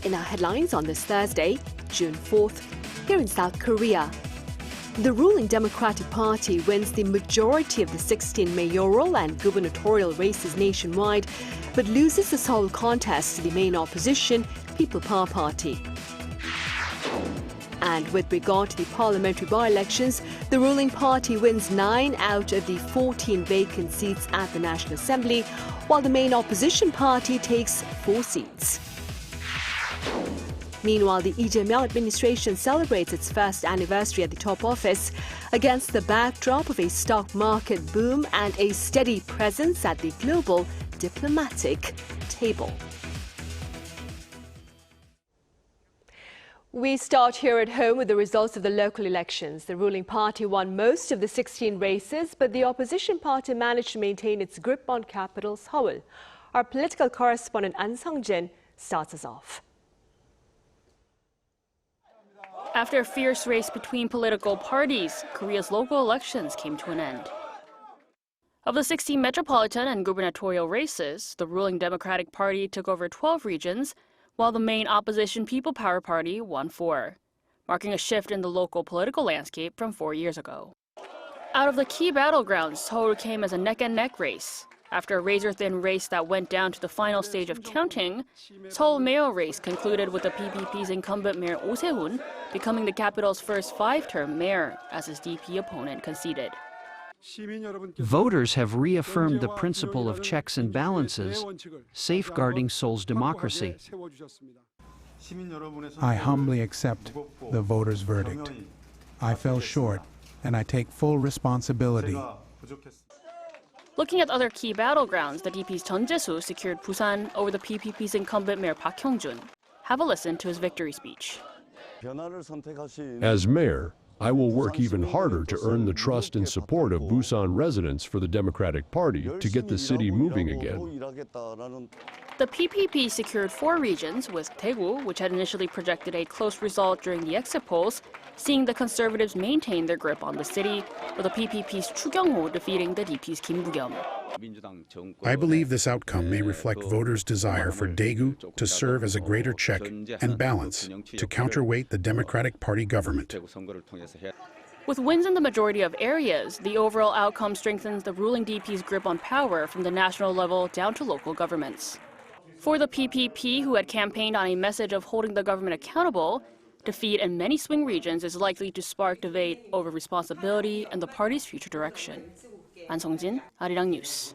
In our headlines on this Thursday, June 4th, here in South Korea, the ruling Democratic Party wins the majority of the 16 mayoral and gubernatorial races nationwide, but loses the Seoul contest to the main opposition, People Power Party. And with regard to the parliamentary by-elections, the ruling party wins 9 out of the 14 vacant seats at the National Assembly, while the main opposition party takes 4 seats. Meanwhile, the Lee Jae-myung administration celebrates its first anniversary at the top office against the backdrop of a stock market boom and a steady presence at the global diplomatic table. We start here at home with the results of the local elections. The ruling party won most of the 16 races, but the opposition party managed to maintain its grip on capital Seoul. Our political correspondent An Sung-jin starts us off. After a fierce race between political parties, Korea's local elections came to an end. Of the 16 metropolitan and gubernatorial races, the ruling Democratic Party took over 12 regions, while the main opposition People Power Party won 4, marking a shift in the local political landscape from 4 years ago. Out of the key battlegrounds, Seoul came as a neck-and-neck race. After a razor-thin race that went down to the final stage of counting, Seoul mayor race concluded with the PPP's incumbent Mayor Oh Se-hoon becoming the capital's first 5-term mayor, as his DP opponent conceded. Voters have reaffirmed the principle of checks and balances, safeguarding Seoul's democracy. I humbly accept the voters' verdict. I fell short, and I take full responsibility. Looking at other key battlegrounds, the DP's Jeon Jae-soo secured Busan over the PPP's incumbent Mayor Park Hyung-jun. Have a listen to his victory speech. As mayor, I will work even harder to earn the trust and support of Busan residents for the Democratic Party to get the city moving again. The PPP secured 4 regions, with Daegu, which had initially projected a close result during the exit polls, seeing the Conservatives maintain their grip on the city, with the PPP's Chu Kyung-ho defeating the DP's Kim Bu-kyum. I believe this outcome may reflect voters' desire for Daegu to serve as a greater check and balance to counterweight the Democratic Party government. With wins in the majority of areas, the overall outcome strengthens the ruling DP's grip on power from the national level down to local governments. For the PPP, who had campaigned on a message of holding the government accountable, defeat in many swing regions is likely to spark debate over responsibility and the party's future direction. An Sung-jin, Arirang News.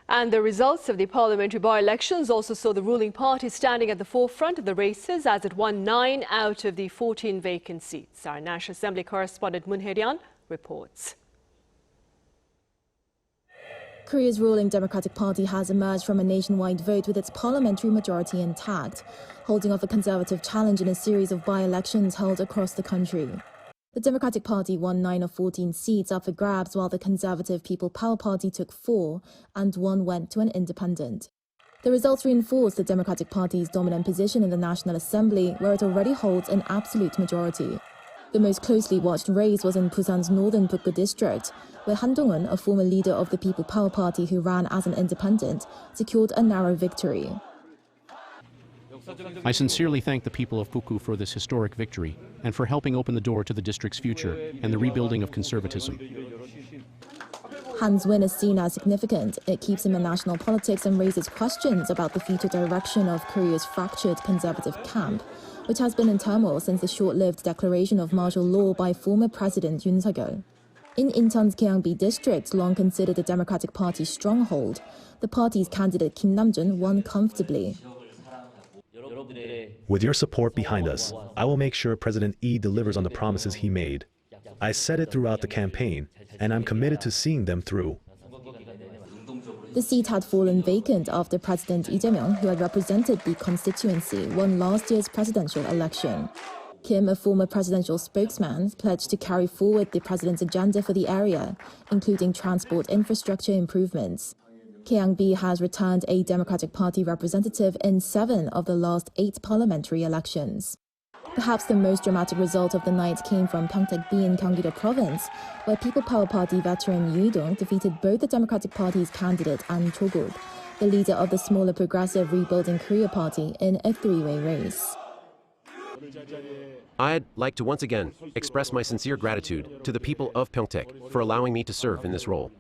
And the results of the parliamentary by-elections also saw the ruling party standing at the forefront of the races as it won 9 out of the 14 vacant seats. Our National Assembly correspondent Moon Hae-ryun reports. Korea's ruling Democratic Party has emerged from a nationwide vote with its parliamentary majority intact, holding off a conservative challenge in a series of by-elections held across the country. The Democratic Party won 9 of 14 seats up for grabs, while the Conservative People Power Party took 4 and 1 went to an independent. The results reinforce the Democratic Party's dominant position in the National Assembly, where it already holds an absolute majority. The most closely watched race was in Busan's northern Bukgu district, where Han Dong-un, a former leader of the People Power Party who ran as an independent, secured a narrow victory. I sincerely thank the people of Bukgu for this historic victory and for helping open the door to the district's future and the rebuilding of conservatism. Han's win is seen as significant. It keeps him in national politics and raises questions about the future direction of Korea's fractured conservative camp, which has been in turmoil since the short-lived declaration of martial law by former President Yoon Suk-yeol. In Incheon's Gyeongbi district, long considered the Democratic Party's stronghold, the party's candidate Kim Nam-jun won comfortably. With your support behind us, I will make sure President Lee delivers on the promises he made. I said it throughout the campaign, and I'm committed to seeing them through. The seat had fallen vacant after President Lee Jae-myung, who had represented the constituency, won last year's presidential election. Kim, a former presidential spokesman, pledged to carry forward the president's agenda for the area, including transport infrastructure improvements. Gyeongbi has returned a Democratic Party representative in 7 of the last 8 parliamentary elections. Perhaps the most dramatic result of the night came from Pyeongtaek-bi in Gyeonggi-do province, where People Power Party veteran Yu Dong defeated both the Democratic Party's candidate An Cho-guk, the leader of the smaller progressive Rebuilding Korea party, in a three-way race. I'd like to once again express my sincere gratitude to the people of Pyeongtaek for allowing me to serve in this role.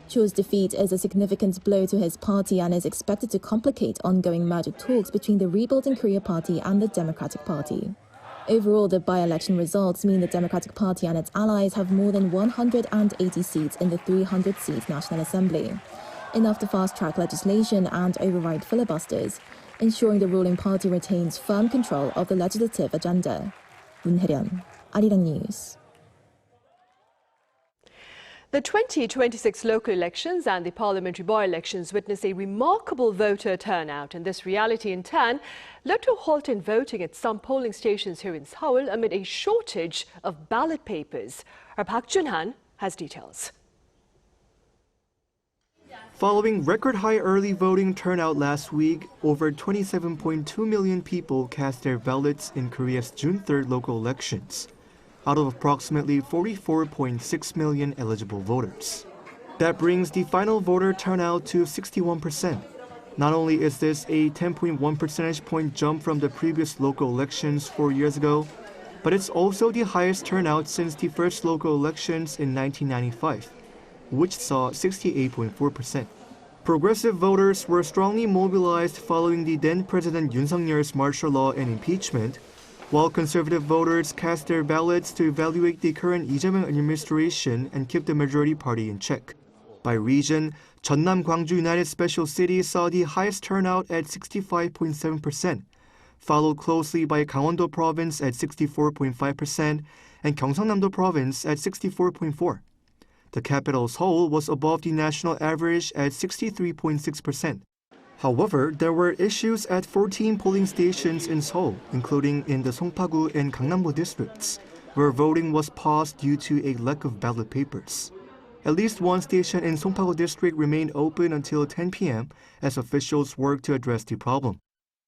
Cho's defeat is a significant blow to his party and is expected to complicate ongoing merger talks between the Rebuilding Korea party and the Democratic Party. Overall, the by-election results mean the Democratic Party and its allies have more than 180 seats in the 300-seat National Assembly, enough to fast-track legislation and override filibusters, ensuring the ruling party retains firm control of the legislative agenda. Arirang News. The 2026 local elections and the parliamentary by-elections witnessed a remarkable voter turnout, and this reality in turn led to a halt in voting at some polling stations here in Seoul amid a shortage of ballot papers. Our Park Jun-han has details. Following record-high early voting turnout last week, over 27.2 million people cast their ballots in Korea's June 3rd local elections, out of approximately 44.6 million eligible voters. That brings the final voter turnout to 61%. Not only is this a 10.1 percentage point jump from the previous local elections 4 years ago, but it's also the highest turnout since the first local elections in 1995, which saw 68.4%. Progressive voters were strongly mobilized following the then-President Yoon Suk-yeol's martial law and impeachment, while conservative voters cast their ballots to evaluate the current Lee Jae-myung administration and keep the majority party in check. By region, Jeonnam Gwangju United Special City saw the highest turnout at 65.7%, followed closely by Gangwon-do Province at 64.5% and Gyeongsang-namdo Province at 64.4%. The capital Seoul was above the national average at 63.6%. However, there were issues at 14 polling stations in Seoul, including in the Songpa-gu and Gangnam-do districts, where voting was paused due to a lack of ballot papers. At least one station in Songpa-gu district remained open until 10 p.m. as officials worked to address the problem.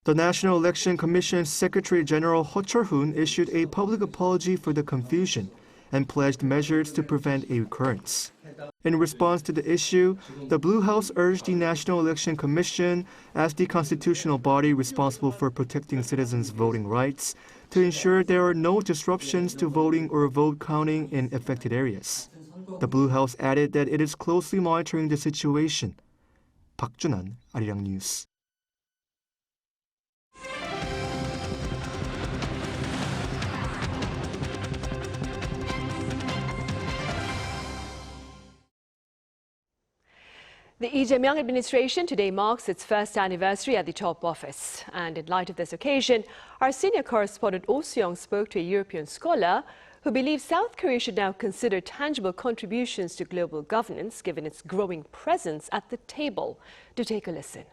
The National Election Commission's Secretary General Ho Chol-hoon issued a public apology for the confusion and pledged measures to prevent a recurrence. In response to the issue, the Blue House urged the National Election Commission, as the constitutional body responsible for protecting citizens' voting rights, to ensure there are no disruptions to voting or vote counting in affected areas. The Blue House added that it is closely monitoring the situation. Park Jun-han, Arirang News. The Lee Jae-myung administration today marks its first anniversary at the top office. And in light of this occasion, our senior correspondent Oh Seong spoke to a European scholar who believes South Korea should now consider tangible contributions to global governance given its growing presence at the table. Do take a listen.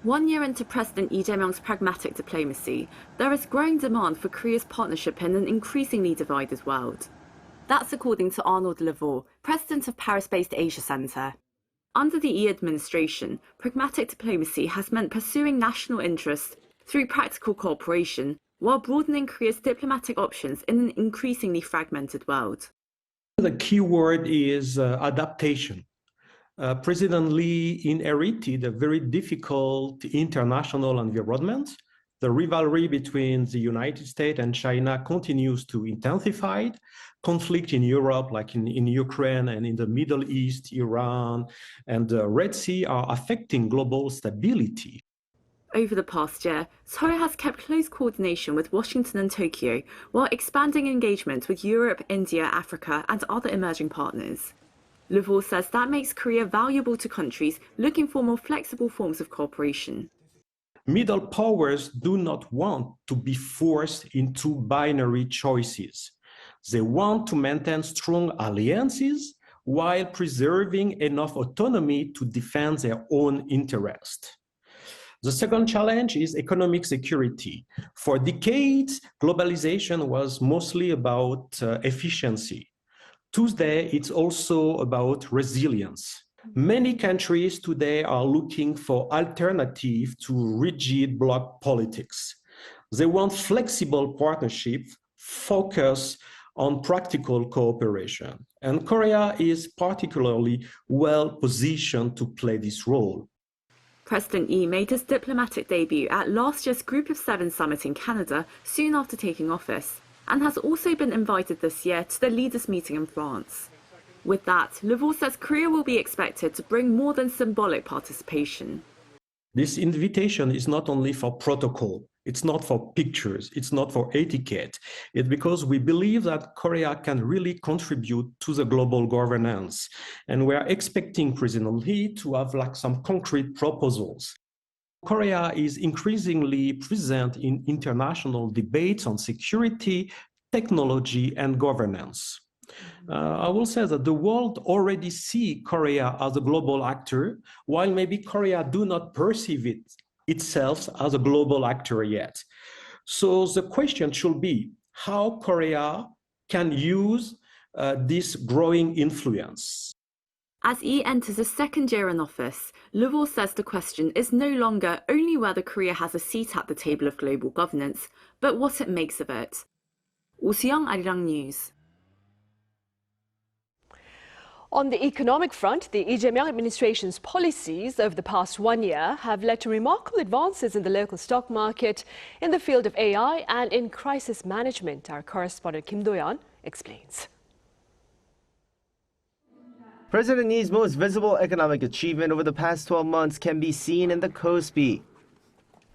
1 year into President Lee Jae-myung's pragmatic diplomacy, there is growing demand for Korea's partnership in an increasingly divided world. That's according to Arnaud Levaux, president of Paris-based Asia Center. Under the Lee administration, pragmatic diplomacy has meant pursuing national interests through practical cooperation while broadening Korea's diplomatic options in an increasingly fragmented world. The key word is adaptation. President Lee inherited a very difficult international environment. The rivalry between the United States and China continues to intensify. Conflict in Europe, like in Ukraine and in the Middle East, Iran, and the Red Sea are affecting global stability. Over the past year, Seoul has kept close coordination with Washington and Tokyo while expanding engagement with Europe, India, Africa, and other emerging partners. Levaux says that makes Korea valuable to countries looking for more flexible forms of cooperation. Middle powers do not want to be forced into binary choices. They want to maintain strong alliances while preserving enough autonomy to defend their own interest. The second challenge is economic security. For decades, globalization was mostly about efficiency. Today, it's also about resilience. Many countries today are looking for alternatives to rigid bloc politics. They want flexible partnerships, focus on practical cooperation. And Korea is particularly well positioned to play this role. President Lee made his diplomatic debut at last year's Group of Seven summit in Canada soon after taking office, and has also been invited this year to the leaders' meeting in France. With that, Lavrov says Korea will be expected to bring more than symbolic participation. This invitation is not only for protocol, it's not for pictures, it's not for etiquette. It's because we believe that Korea can really contribute to the global governance. And we are expecting President Lee to have some concrete proposals. Korea is increasingly present in international debates on security, technology, and governance. I will say that the world already sees Korea as a global actor, while maybe Korea do not perceive itself as a global actor yet. So the question should be how Korea can use this growing influence. As Lee enters his second year in office, Lavrov says the question is no longer only whether Korea has a seat at the table of global governance, but what it makes of it. Oh Soo-young, Arirang News. On the economic front, the Lee Jae-myung administration's policies over the past 1 year have led to remarkable advances in the local stock market, in the field of AI and in crisis management. Our correspondent Kim Do-yeon explains. President Lee's most visible economic achievement over the past 12 months can be seen in the KOSPI.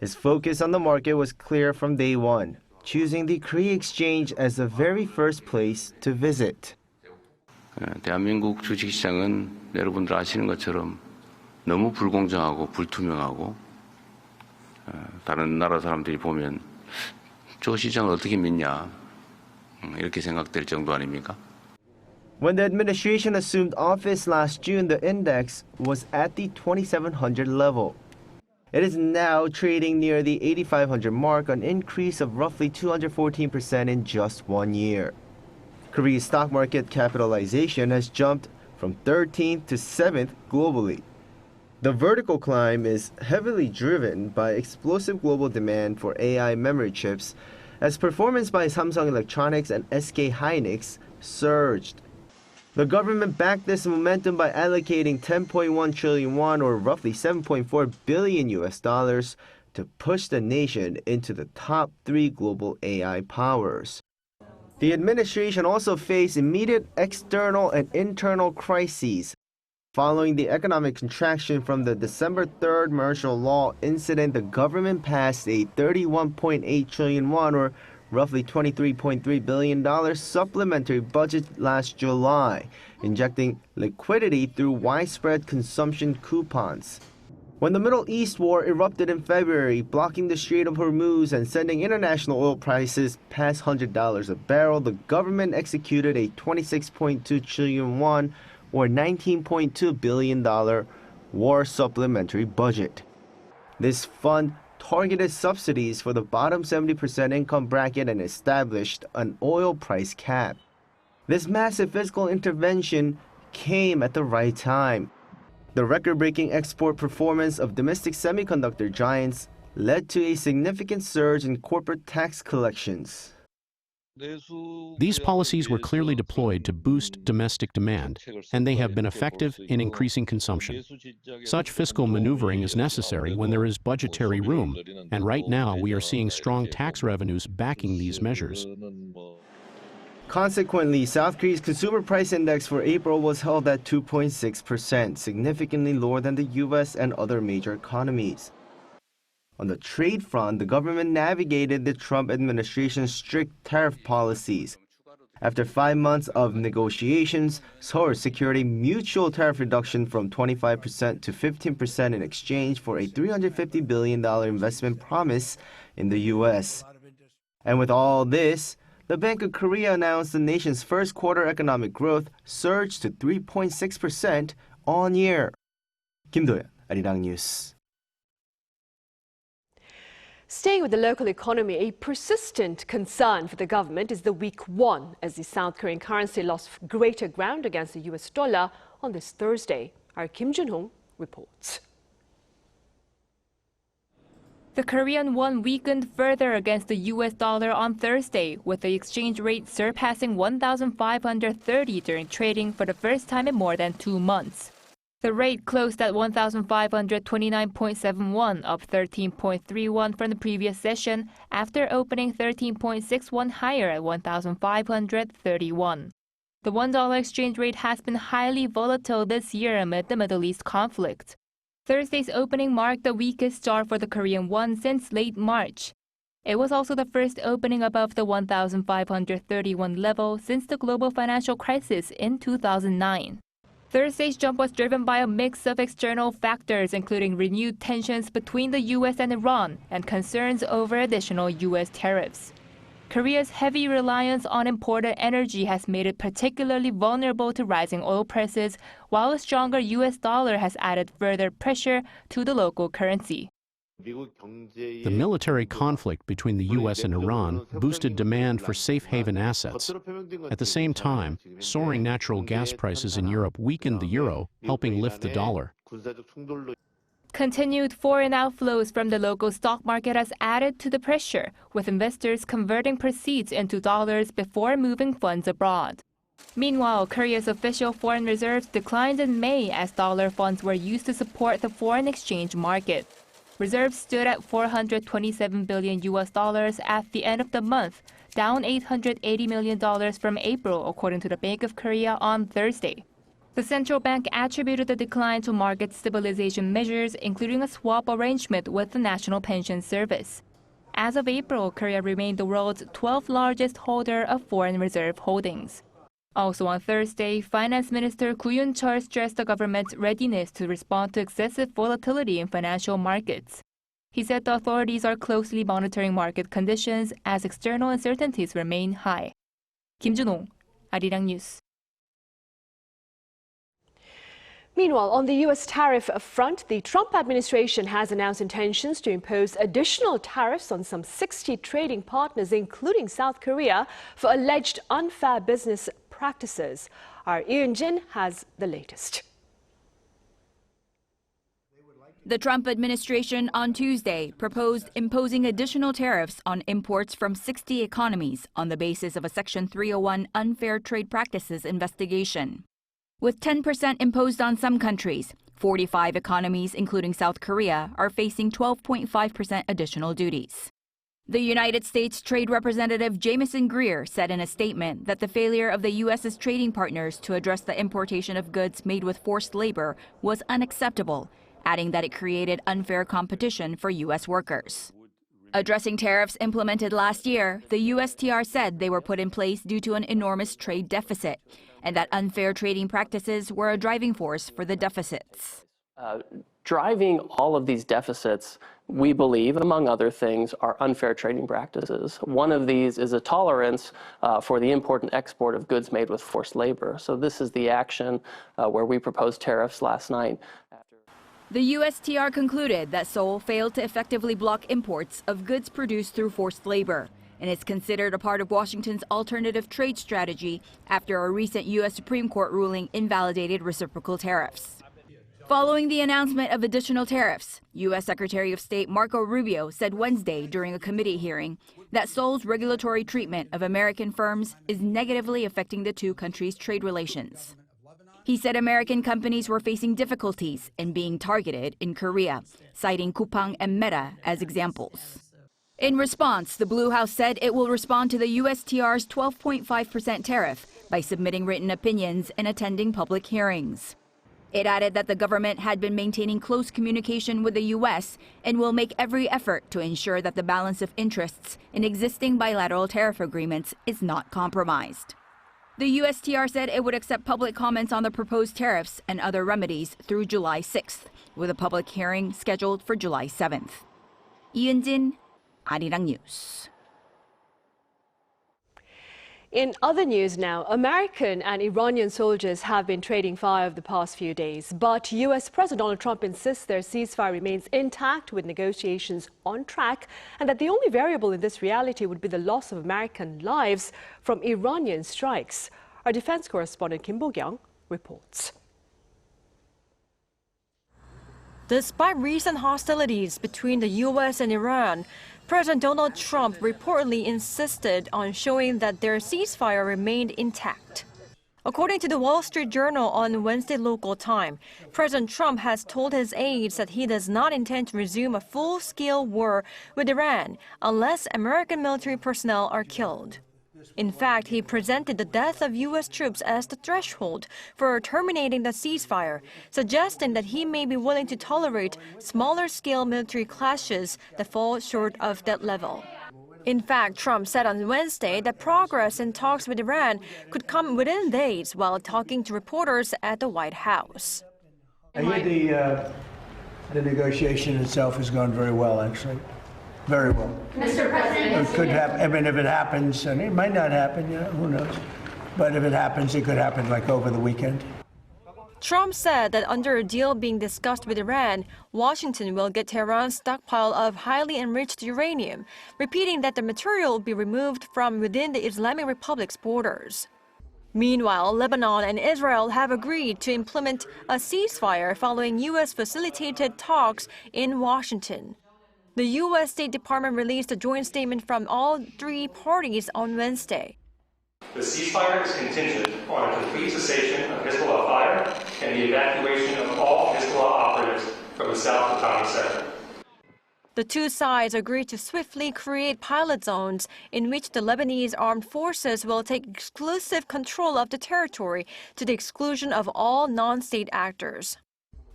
His focus on the market was clear from day one, choosing the Korea Exchange as the very first place to visit. 대한민국 주식시장은 여러분들 아시는 것처럼 너무 불공정하고 불투명하고 다른 나라 사람들이 보면 저 시장을 어떻게 믿냐 이렇게 생각될 정도 아닙니까? When the administration assumed office last June, the index was at the 2,700 level. It is now trading near the 8,500 mark, an increase of roughly 214% in just 1 year. Korea's stock market capitalization has jumped from 13th to 7th globally. The vertical climb is heavily driven by explosive global demand for AI memory chips, as performance by Samsung Electronics and SK Hynix surged. The government backed this momentum by allocating 10.1 trillion won, or roughly $7.4 billion to push the nation into the top 3 global AI powers. The administration also faced immediate external and internal crises. Following the economic contraction from the December 3rd martial law incident, the government passed a 31.8 trillion won, or roughly $23.3 billion supplementary budget last July, injecting liquidity through widespread consumption coupons. When the Middle East war erupted in February, blocking the Strait of Hormuz and sending international oil prices past $100 a barrel, the government executed a 26.2 trillion won, or $19.2 billion war supplementary budget. This fund targeted subsidies for the bottom 70% income bracket and established an oil price cap. This massive fiscal intervention came at the right time. The record-breaking export performance of domestic semiconductor giants led to a significant surge in corporate tax collections. These policies were clearly deployed to boost domestic demand, and they have been effective in increasing consumption. Such fiscal maneuvering is necessary when there is budgetary room, and right now we are seeing strong tax revenues backing these measures. Consequently, South Korea's consumer price index for April was held at 2.6%, significantly lower than the US and other major economies. On the trade front, the government navigated the Trump administration's strict tariff policies. After 5 months of negotiations, Seoul secured a mutual tariff reduction from 25% to 15% in exchange for a $350 billion investment promise in the US. And with all this, the Bank of Korea announced the nation's first quarter economic growth surged to 3.6% on year. Kim Do-yeon, Arirang News. Staying with the local economy, a persistent concern for the government is the weak won, as the South Korean currency lost greater ground against the US dollar on this Thursday. Our Kim Jun-hong reports. The Korean won weakened further against the US dollar on Thursday, with the exchange rate surpassing 1,530 during trading for the first time in more than 2 months. The rate closed at 1,529.71, up 13.31 from the previous session, after opening 13.61 higher at 1,531. The $1 exchange rate has been highly volatile this year amid the Middle East conflict. Thursday's opening marked the weakest start for the Korean won since late March. It was also the first opening above the 1,531 level since the global financial crisis in 2009. Thursday's jump was driven by a mix of external factors, including renewed tensions between the U.S. and Iran and concerns over additional U.S. tariffs. Korea's heavy reliance on imported energy has made it particularly vulnerable to rising oil prices, while a stronger U.S. dollar has added further pressure to the local currency. The military conflict between the U.S. and Iran boosted demand for safe haven assets. At the same time, soaring natural gas prices in Europe weakened the euro, helping lift the dollar. Continued foreign outflows from the local stock market has added to the pressure, with investors converting proceeds into dollars before moving funds abroad. Meanwhile, Korea's official foreign reserves declined in May as dollar funds were used to support the foreign exchange market. Reserves stood at $427 billion at the end of the month, down $880 million from April, according to the Bank of Korea on Thursday. The central bank attributed the decline to market stabilization measures, including a swap arrangement with the National Pension Service. As of April, Korea remained the world's 12th largest holder of foreign reserve holdings. Also on Thursday, Finance Minister Koo Yoon-chol stressed the government's readiness to respond to excessive volatility in financial markets. He said the authorities are closely monitoring market conditions as external uncertainties remain high. Kim Jun-ho, Arirang News. Meanwhile, on the U.S. tariff front, the Trump administration has announced intentions to impose additional tariffs on some 60 trading partners, including South Korea, for alleged unfair business practices. Our Yoon-jin has the latest. The Trump administration on Tuesday proposed imposing additional tariffs on imports from 60 economies on the basis of a Section 301 unfair trade practices investigation. With 10% imposed on some countries, 45 economies, including South Korea, are facing 12.5% additional duties. The United States Trade Representative Jamieson Greer said in a statement that the failure of the U.S.'s trading partners to address the importation of goods made with forced labor was unacceptable, adding that it created unfair competition for U.S. workers. Addressing tariffs implemented last year, the USTR said they were put in place due to an enormous trade deficit, and that unfair trading practices were a driving force for the deficits. Driving all of these deficits, we believe, among other things, are unfair trading practices. One of these is a tolerance for the import and export of goods made with forced labor. So this is the action where we proposed tariffs last night. The USTR concluded that Seoul failed to effectively block imports of goods produced through forced labor, and is considered a part of Washington's alternative trade strategy after a recent U.S. Supreme Court ruling invalidated reciprocal tariffs. Following the announcement of additional tariffs, U.S. Secretary of State Marco Rubio said Wednesday during a committee hearing that Seoul's regulatory treatment of American firms is negatively affecting the two countries' trade relations. He said American companies were facing difficulties in being targeted in Korea, citing Coupang and Meta as examples. In response, the Blue House said it will respond to the USTR's 12.5% tariff by submitting written opinions and attending public hearings. It added that the government had been maintaining close communication with the U.S. and will make every effort to ensure that the balance of interests in existing bilateral tariff agreements is not compromised. The USTR said it would accept public comments on the proposed tariffs and other remedies through July 6th, with a public hearing scheduled for July 7th. Yoon-jin, Arirang News. In other news now, American and Iranian soldiers have been trading fire over the past few days, but U.S. President Donald Trump insists their ceasefire remains intact with negotiations on track, and that the only variable in this reality would be the loss of American lives from Iranian strikes. Our defense correspondent Kim Bo-kyung reports. Despite recent hostilities between the U.S. and Iran, President Donald Trump reportedly insisted on showing that their ceasefire remained intact. According to the Wall Street Journal on Wednesday local time, President Trump has told his aides that he does not intend to resume a full-scale war with Iran unless American military personnel are killed. In fact, he presented the death of U.S. troops as the threshold for terminating the ceasefire, suggesting that he may be willing to tolerate smaller-scale military clashes that fall short of that level. In fact, Trump said on Wednesday that progress in talks with Iran could come within days while talking to reporters at the White House. I hear the negotiation itself has gone very well, actually. Very well. Mr. President. It could happen. I mean, if it happens, and it might not happen, who knows? But if it happens, it could happen like over the weekend. Trump said that under a deal being discussed with Iran, Washington will get Tehran's stockpile of highly enriched uranium, repeating that the material will be removed from within the Islamic Republic's borders. Meanwhile, Lebanon and Israel have agreed to implement a ceasefire following U.S.-facilitated talks in Washington. The U.S. State Department released a joint statement from all three parties on Wednesday. The ceasefire is contingent on a complete cessation of Hezbollah fire and the evacuation of all Hezbollah operatives from the South Litani sector. The two sides agreed to swiftly create pilot zones in which the Lebanese armed forces will take exclusive control of the territory to the exclusion of all non-state actors.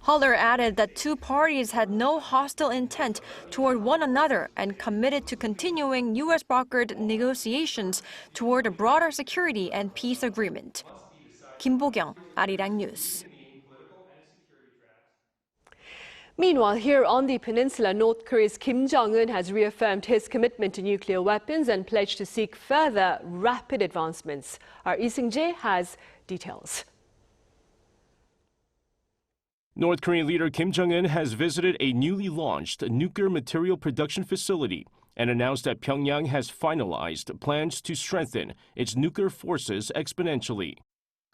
Haller added that two parties had no hostile intent toward one another and committed to continuing U.S.-brokered negotiations toward a broader security and peace agreement. Kim Bo-kyung, Arirang News. Meanwhile, here on the peninsula, North Korea's Kim Jong-un has reaffirmed his commitment to nuclear weapons and pledged to seek further rapid advancements. Our Lee Seung-jae has details. North Korean leader Kim Jong-un has visited a newly launched nuclear material production facility and announced that Pyongyang has finalized plans to strengthen its nuclear forces exponentially.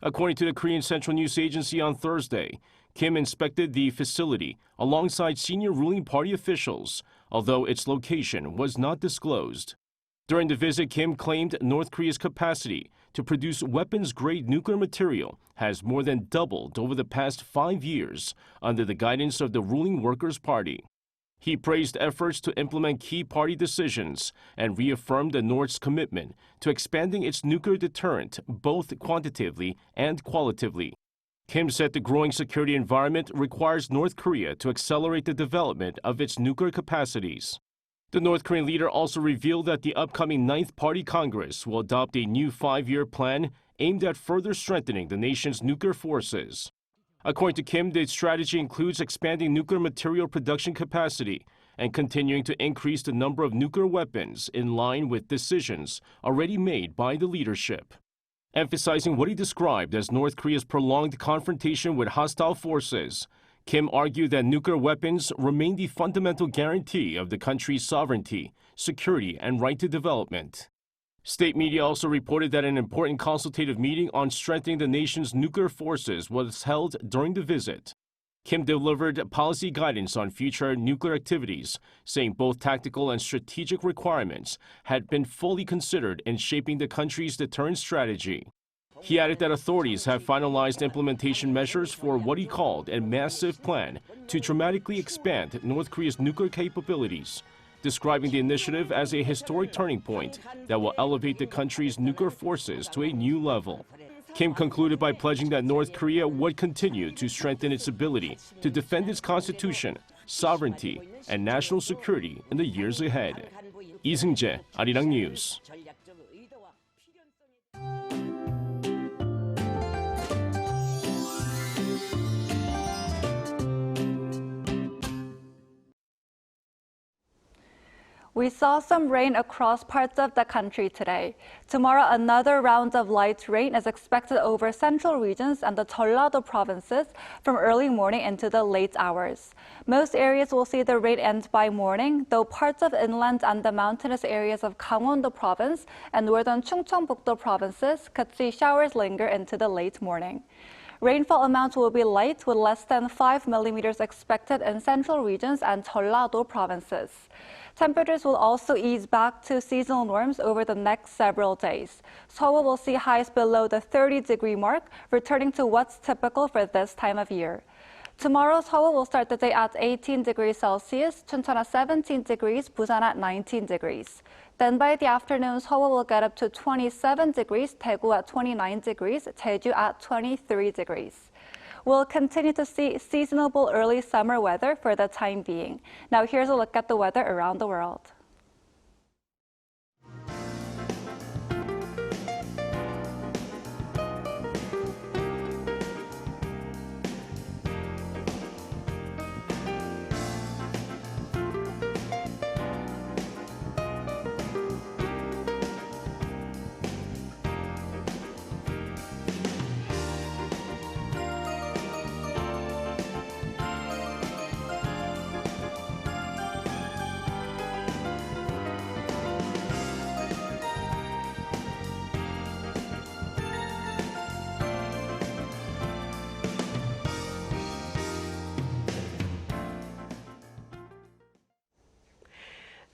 According to the Korean Central News Agency on Thursday, Kim inspected the facility alongside senior ruling party officials, although its location was not disclosed. During the visit, Kim claimed North Korea's capacity to produce weapons-grade nuclear material has more than doubled over the past 5 years under the guidance of the ruling Workers' Party. He praised efforts to implement key party decisions and reaffirmed the North's commitment to expanding its nuclear deterrent both quantitatively and qualitatively. Kim said the growing security environment requires North Korea to accelerate the development of its nuclear capacities. The North Korean leader also revealed that the upcoming 9th Party Congress will adopt a new 5-year plan aimed at further strengthening the nation's nuclear forces. According to Kim, the strategy includes expanding nuclear material production capacity and continuing to increase the number of nuclear weapons in line with decisions already made by the leadership. Emphasizing what he described as North Korea's prolonged confrontation with hostile forces, Kim argued that nuclear weapons remain the fundamental guarantee of the country's sovereignty, security, and right to development. State media also reported that an important consultative meeting on strengthening the nation's nuclear forces was held during the visit. Kim delivered policy guidance on future nuclear activities, saying both tactical and strategic requirements had been fully considered in shaping the country's deterrence strategy. He added that authorities have finalized implementation measures for what he called a massive plan to dramatically expand North Korea's nuclear capabilities, describing the initiative as a historic turning point that will elevate the country's nuclear forces to a new level. Kim concluded by pledging that North Korea would continue to strengthen its ability to defend its constitution, sovereignty, and national security in the years ahead. Lee Seung-jae, Arirang News. We saw some rain across parts of the country today. Tomorrow, another round of light rain is expected over central regions and the Jeolla-do provinces from early morning into the late hours. Most areas will see the rain end by morning, though parts of inland and the mountainous areas of Gangwon-do province and northern Chungcheongbuk-do provinces could see showers linger into the late morning. Rainfall amounts will be light with less than 5 millimeters expected in central regions and Jeolla-do provinces. Temperatures will also ease back to seasonal norms over the next several days. Seoul will see highs below the 30-degree mark, returning to what's typical for this time of year. Tomorrow, Seoul will start the day at 18 degrees Celsius, Chuncheon at 17 degrees, Busan at 19 degrees. Then by the afternoon, Seoul will get up to 27 degrees, Daegu at 29 degrees, Jeju at 23 degrees. We'll continue to see seasonable early summer weather for the time being. Now here's a look at the weather around the world.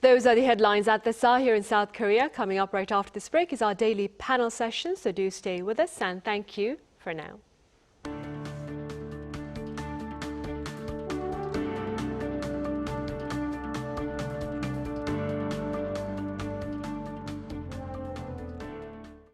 Those are the headlines at this hour here in South Korea. Coming up right after this break is our daily panel session, so do stay with us and thank you for now.